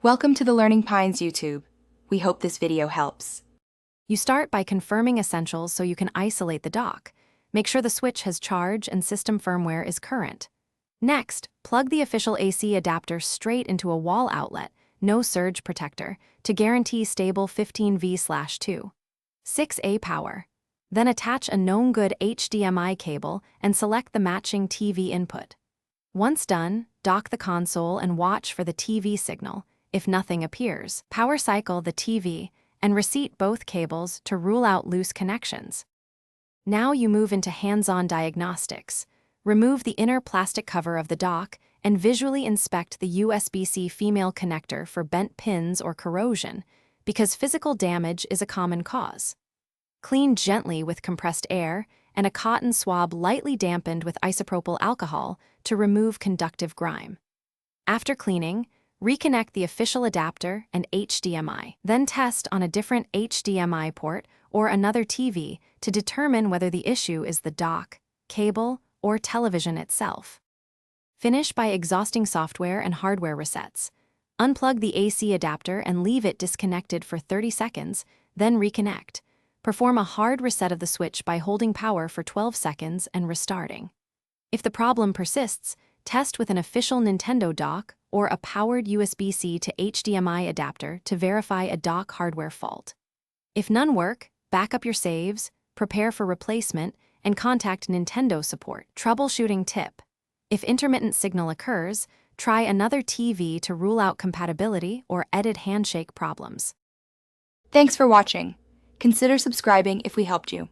Welcome to the Learning Pines YouTube. We hope this video helps. You start by confirming essentials so you can isolate the dock. Make sure the switch has charge and system firmware is current. Next, plug the official AC adapter straight into a wall outlet, no surge protector, to guarantee stable 15V/2. 6A power. Then attach a known good HDMI cable and select the matching TV input. Once done, dock the console and watch for the TV signal. If nothing appears, power cycle the TV and reset both cables to rule out loose connections. Now you move into hands-on diagnostics. Remove the inner plastic cover of the dock and visually inspect the USB-C female connector for bent pins or corrosion, because physical damage is a common cause. Clean gently with compressed air and a cotton swab lightly dampened with isopropyl alcohol to remove conductive grime. After cleaning, reconnect the official adapter and HDMI. Then test on a different HDMI port or another TV to determine whether the issue is the dock, cable, or television itself. Finish by exhausting software and hardware resets. Unplug the AC adapter and leave it disconnected for 30 seconds, then reconnect. Perform a hard reset of the switch by holding power for 12 seconds and restarting. If the problem persists, test with an official Nintendo dock or a powered USB-C to HDMI adapter to verify a dock hardware fault. If none work, back up your saves, prepare for replacement, and contact Nintendo support. Troubleshooting tip. If intermittent signal occurs, try another TV to rule out compatibility or edit handshake problems. Thanks for watching. Consider subscribing if we helped you.